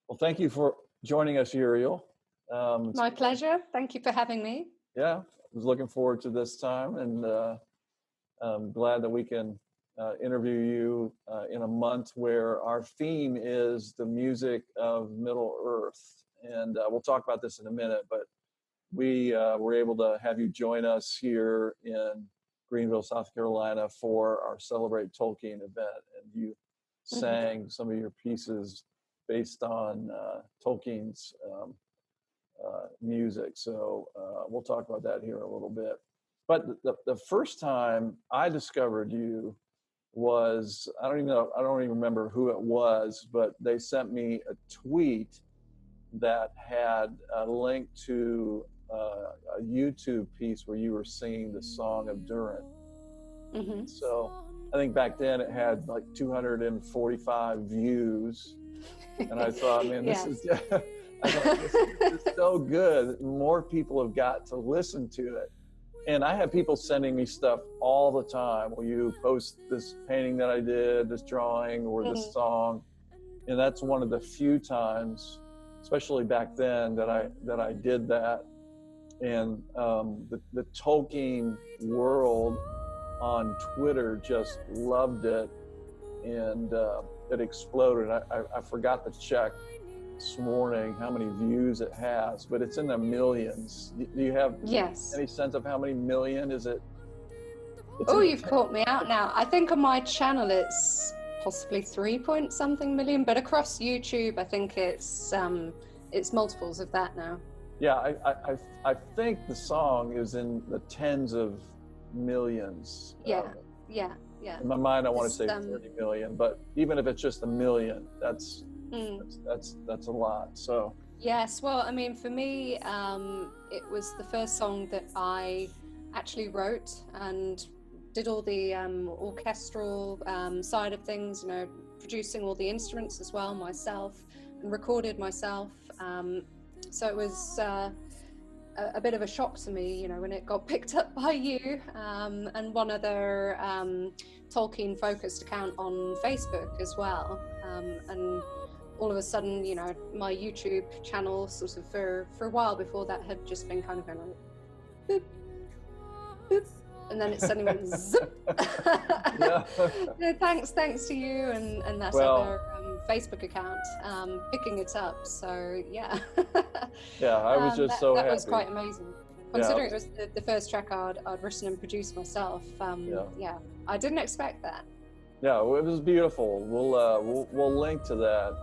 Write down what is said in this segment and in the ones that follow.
Well, thank you for joining us, Eurielle. My pleasure. Thank you for having me. Yeah, I was looking forward to this time, and I'm glad that we can interview you in a month where our theme is the music of Middle Earth. And we'll talk about this in a minute, but we were able to have you join us here in Greenville, South Carolina for our Celebrate Tolkien event. And you sang some of your pieces based on Tolkien's music. So we'll talk about that here in a little bit. But the first time I discovered you was, I don't even remember who it was, but they sent me a tweet that had a link to a YouTube piece where you were singing the Song of Durin. So I think back then it had like 245 views. And I thought, man, this is so good. More people have got to listen to it. And I have people sending me stuff all the time. Will you post this painting that I did, this drawing, or this song? And that's one of the few times, especially back then, that I did that. And the Tolkien world on Twitter just loved it, and it exploded. I forgot to check this morning how many views it has, but it's in the millions. Do you have any sense of how many million is it? You've caught me out now. I think on my channel it's possibly 3 point something million, but across YouTube I think it's multiples of that now. Yeah, I think the song is in the tens of millions. Yeah. In my mind, I want to say 30 million, but even if it's just a million, that's a lot. So yes, well, I mean, for me, it was the first song that I actually wrote and did all the orchestral side of things, producing all the instruments as well myself, and recorded myself. So it was a bit of a shock to me, when it got picked up by you and one other Tolkien-focused account on Facebook as well. And all of a sudden, my YouTube channel sort of for a while before that had just been kind of going like, boop, boop, and then it suddenly went zip. Thanks to you and that other Facebook account picking it up. So yeah. I was just so happy. That was quite amazing. Considering it was the first track I'd written and produced myself. I didn't expect that. Yeah, it was beautiful. We'll link to that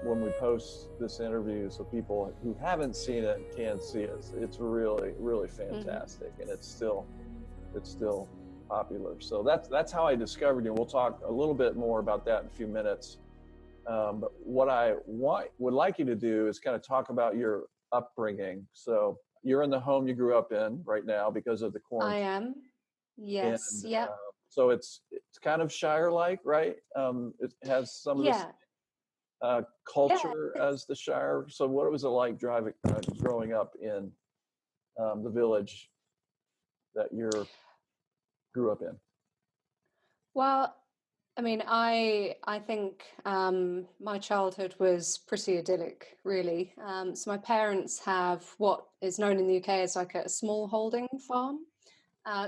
when we post this interview, so people who haven't seen it can see it. It's really, really fantastic, and it's still popular. So that's how I discovered you. We'll talk a little bit more about that in a few minutes. But what I would like you to do is kind of talk about your upbringing. So you're in the home you grew up in right now because of the quarantine. I am. Yes. And, so it's kind of Shire-like, right? It has some of the culture as the Shire. So what was it like growing up in the village that you grew up in? Well, I mean, I think my childhood was pretty idyllic, really. So my parents have what is known in the UK as like a small holding farm.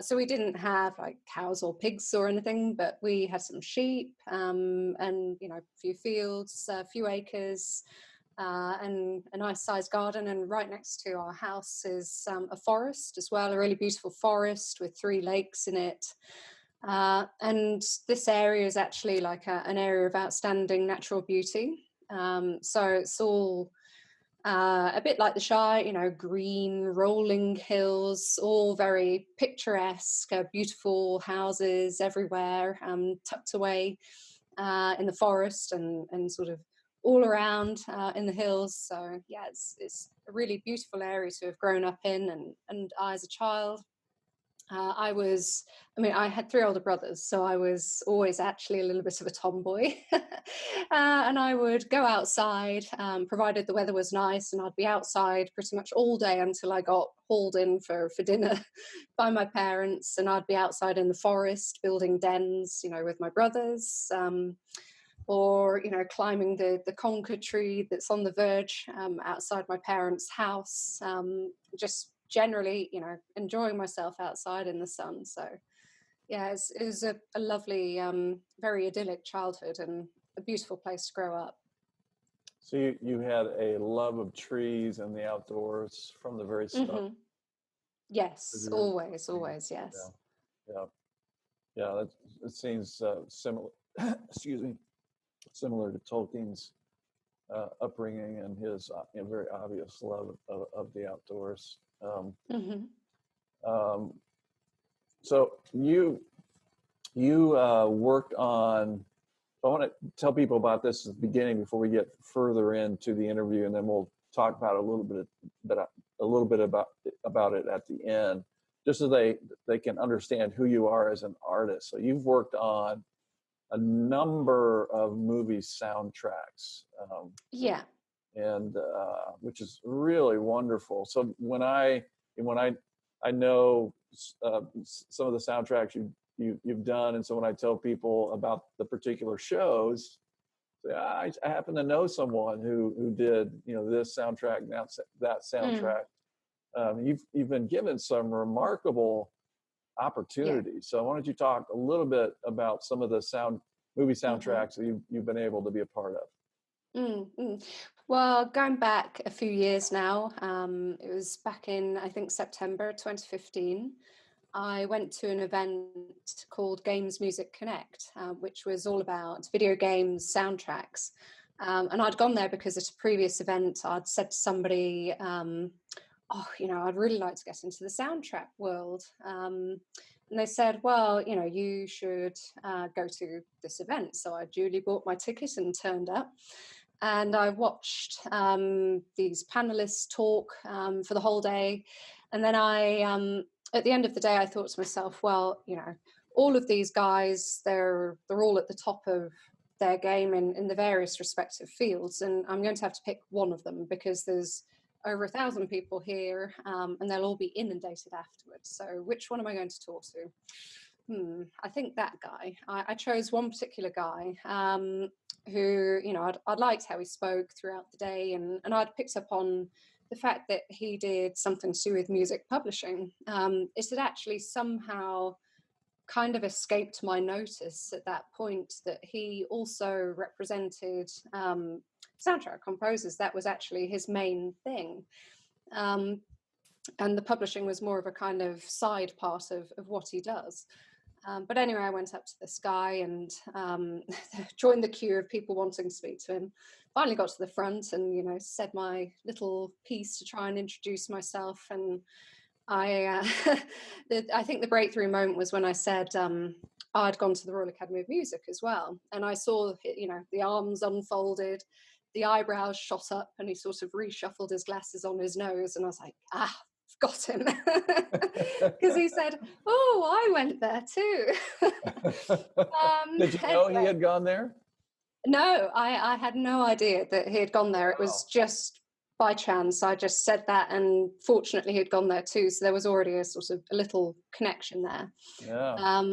So we didn't have like cows or pigs or anything, but we had some sheep and a few fields, a few acres, and a nice sized garden. And right next to our house is a forest as well, a really beautiful forest with 3 lakes in it. And this area is actually like an area of outstanding natural beauty. So it's all a bit like the Shire, green, rolling hills, all very picturesque, beautiful houses everywhere, tucked away in the forest and sort of all around in the hills. So yeah, it's a really beautiful area to have grown up in. And I, as a child, I had 3 older brothers, so I was always actually a little bit of a tomboy. And I would go outside, provided the weather was nice, and I'd be outside pretty much all day until I got hauled in for dinner by my parents. And I'd be outside in the forest building dens, with my brothers. or climbing the conker tree that's on the verge outside my parents' house. Just generally, enjoying myself outside in the sun. So yeah, it was a lovely, very idyllic childhood and a beautiful place to grow up. So you had a love of trees and the outdoors from the very start. Hmm. Yes, always, yes. Yeah, yeah. It seems similar. Excuse me, similar to Tolkien's upbringing and his very obvious love of the outdoors. Hmm. So you worked on. I want to tell people about this at the beginning before we get further into the interview, and then we'll talk about a little bit about it at the end, just so they can understand who you are as an artist. So you've worked on a number of movie soundtracks, Yeah. and which is really wonderful. So when I know some of the soundtracks you've done, and so when I tell people about the particular shows, I happen to know someone who did this soundtrack and that soundtrack. You've been given some remarkable opportunities. So why don't you talk a little bit about some of the movie soundtracks that you've been able to be a part of? Mm-hmm. Well, going back a few years now, it was back in, I think, September 2015. I went to an event called Games Music Connect, which was all about video games soundtracks. And I'd gone there because at a previous event, I'd said to somebody, I'd really like to get into the soundtrack world. And they said, well, you should go to this event. So I duly bought my ticket and turned up. And I watched these panelists talk for the whole day. And then at the end of the day, I thought to myself, well, all of these guys, they're all at the top of their game in the various respective fields. And I'm going to have to pick one of them because there's over 1,000 people here and they'll all be inundated afterwards. So which one am I going to talk to? I think that guy. I chose one particular guy who, I'd liked how he spoke throughout the day, and I'd picked up on the fact that he did something to do with music publishing. It had actually somehow kind of escaped my notice at that point that he also represented soundtrack composers. That was actually his main thing. And the publishing was more of a kind of side part of what he does. But anyway, I went up to this guy and joined the queue of people wanting to speak to him. Finally got to the front and, said my little piece to try and introduce myself. And I think the breakthrough moment was when I said I'd gone to the Royal Academy of Music as well. And I saw, the arms unfolded, the eyebrows shot up, and he sort of reshuffled his glasses on his nose. And I was like, got him. Because he said, oh, I went there too. Did you know he had gone there? No, I had no idea that he had gone there. It was just by chance. I just said that, and fortunately he had gone there too. So there was already a sort of a little connection there. Yeah.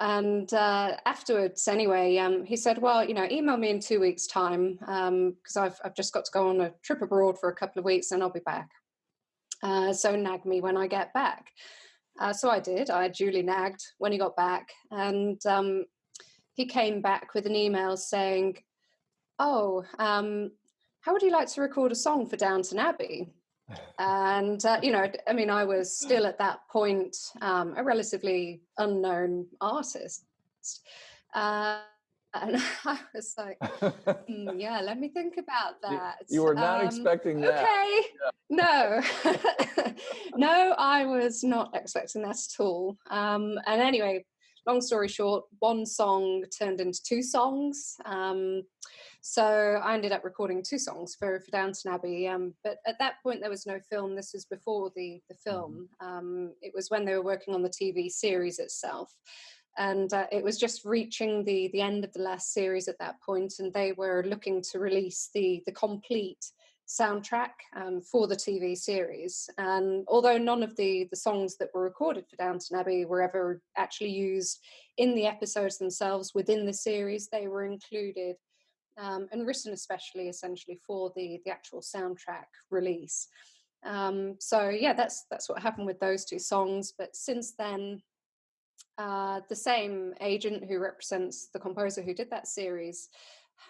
And afterwards, anyway, he said, well, email me in 2 weeks' time because I've just got to go on a trip abroad for a couple of weeks and I'll be back. So nag me when I get back. So I did. I duly nagged when he got back. And he came back with an email saying, oh, how would you like to record a song for Downton Abbey? And, I was still at that point a relatively unknown artist. And I was like, yeah, let me think about that. You were not expecting that. Okay. Yeah. No. No, I was not expecting that at all. And anyway, long story short, one song turned into two songs. So I ended up recording two songs for Downton Abbey. But at that point, there was no film. This was before the film. It was when they were working on the TV series itself. And it was just reaching the end of the last series at that point, and they were looking to release the complete soundtrack for the TV series. And although none of the songs that were recorded for Downton Abbey were ever actually used in the episodes themselves within the series, they were included and written especially essentially for the actual soundtrack release. So yeah, that's what happened with those two songs. But since then, the same agent who represents the composer who did that series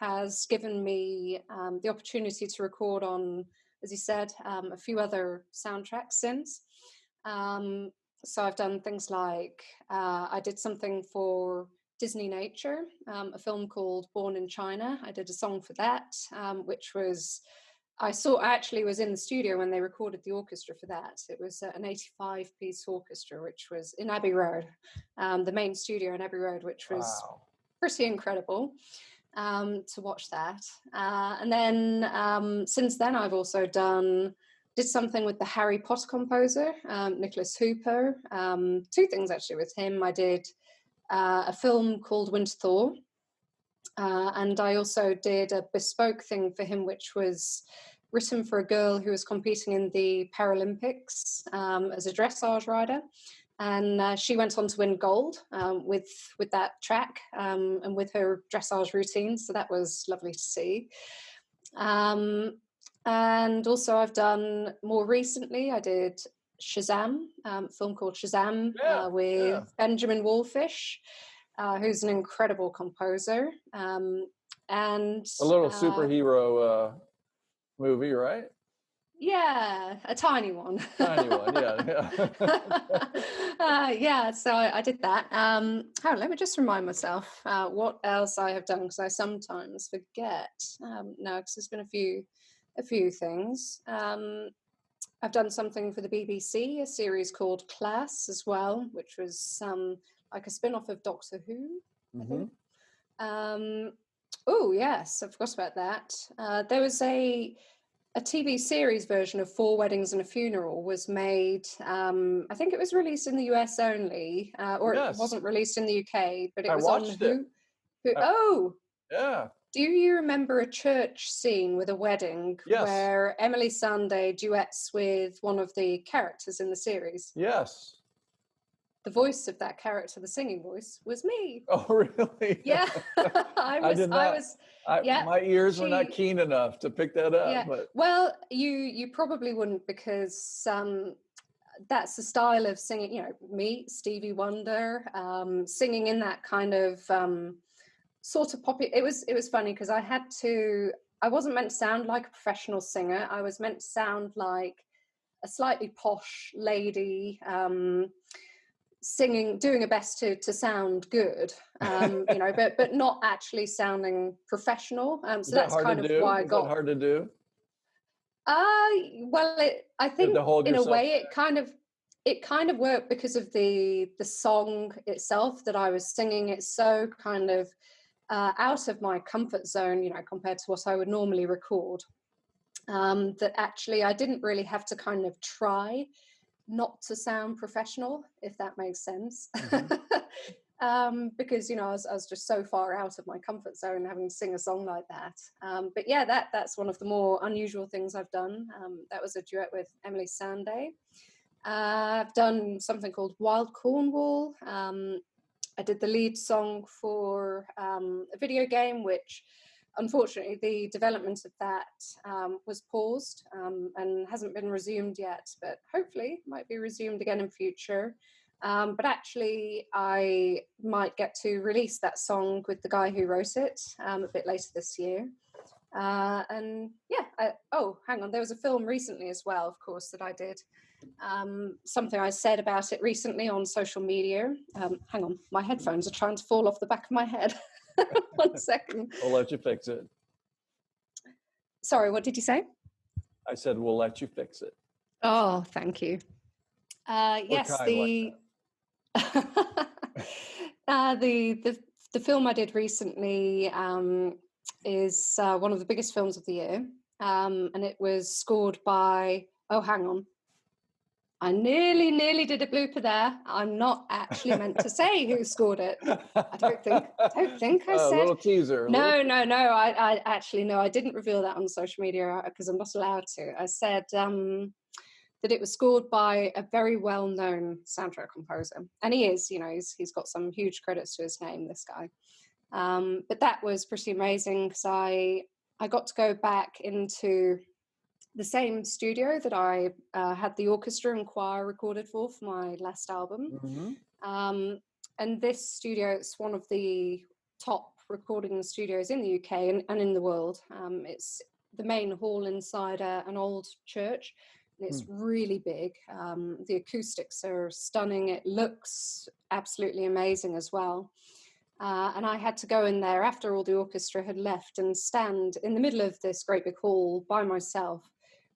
has given me the opportunity to record on, as you said, a few other soundtracks since. So I've done things like I did something for Disney Nature, a film called Born in China. I did a song for that, which was, I actually was in the studio when they recorded the orchestra for that. It was an 85-piece orchestra, which was in Abbey Road, the main studio in Abbey Road, which was pretty incredible to watch that. And then since then, I've also did something with the Harry Potter composer, Nicholas Hooper. Two things actually with him. I did a film called Winter Thaw. And I also did a bespoke thing for him, which was written for a girl who was competing in the Paralympics as a dressage rider. And she went on to win gold with that track and with her dressage routine. So that was lovely to see. And also I've done more recently, I did Shazam, a film called Shazam with Benjamin Wallfish. Who's an incredible composer. And a little superhero movie, right? Yeah, a tiny one. Tiny one, yeah. So I did that. Let me just remind myself what else I have done, because I sometimes forget. No, because there's been a few things. I've done something for the BBC, a series called Class as well, which was like a spin-off of Doctor Who. Mm-hmm. Oh yes, I forgot about that. There was a TV series version of Four Weddings and a Funeral was made. I think it was released in the US only, or it wasn't released in the UK, but it was on Who. Oh, yeah. Do you remember a church scene with a wedding where Emily Sandé duets with one of the characters in the series? Yes. The voice of that character, the singing voice, was me. Oh, really? Yeah. I did not. My ears were not keen enough to pick that up. Yeah. But well, you probably wouldn't, because that's the style of singing. You know, me, Stevie Wonder, singing in that kind of sort of poppy. It was funny because I wasn't meant to sound like a professional singer. I was meant to sound like a slightly posh lady singing, doing her best to sound good, you know, but not actually sounding professional. So that's kind of why I got. Is that hard to do? Well, I think in a way it kind of worked because of the song itself that I was singing. It's so kind of out of my comfort zone, you know, compared to what I would normally record, that actually I didn't really have to kind of try not to sound professional, if that makes sense. Mm-hmm. Because, you know, I was just so far out of my comfort zone having to sing a song like that. But yeah, that's one of the more unusual things I've done. That was a duet with Emily Sandé. I've done something called Wild Cornwall. I did the lead song for a video game, which unfortunately the development of that was paused and hasn't been resumed yet, but hopefully might be resumed again in future. But actually I might get to release that song with the guy who wrote it a bit later this year. And yeah, hang on, there was a film recently as well, of course, that I did. Something I said about it recently on social media. Hang on, my headphones are trying to fall off the back of my head. 1 second. We'll let you fix it. Sorry, what did you say? I said we'll let you fix it. Oh, thank you. Yes, the the film I did recently is one of the biggest films of the year, and it was scored by. Oh, hang on. I nearly did a blooper there. I'm not actually meant to say who scored it. I don't think I A said. little teaser. A little No, no, no. I actually no. I didn't reveal that on social media because I'm not allowed to. I said that it was scored by a very well-known soundtrack composer, and he is. You know, he's got some huge credits to his name. This guy. But that was pretty amazing because I got to go back into the same studio that I had the orchestra and choir recorded for my last album. Mm-hmm. Um, and this studio, it's one of the top recording studios in the UK and in the world. It's the main hall inside an old church, and it's really big. The acoustics are stunning. It looks absolutely amazing as well. And I had to go in there after all the orchestra had left and stand in the middle of this great big hall by myself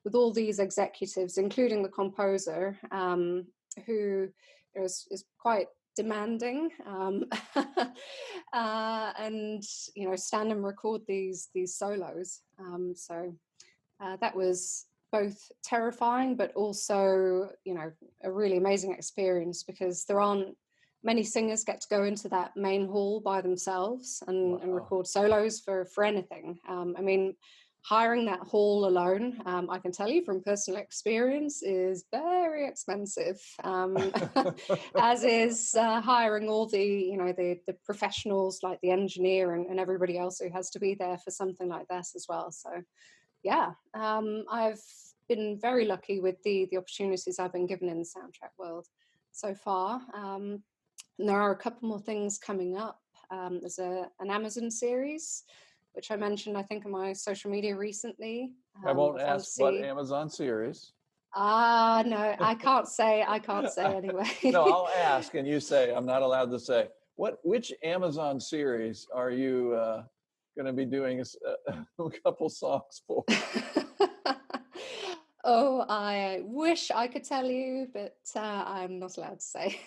with all these executives, including the composer, who is quite demanding, and stand and record these solos. So that was both terrifying, but also a really amazing experience because there aren't many singers get to go into that main hall by themselves and record solos for anything. I mean, hiring that hall alone, I can tell you from personal experience, is very expensive, as is hiring all the professionals like the engineer and everybody else who has to be there for something like this as well. So, yeah, I've been very lucky with the opportunities I've been given in the soundtrack world so far. And there are a couple more things coming up. There's an Amazon series, which I mentioned, I think, on my social media recently. I won't ask what Amazon series. No, I can't say anyway. No, I'll ask, and you say. I'm not allowed to say. Which Amazon series are you going to be doing a couple songs for? Oh, I wish I could tell you, but I'm not allowed to say.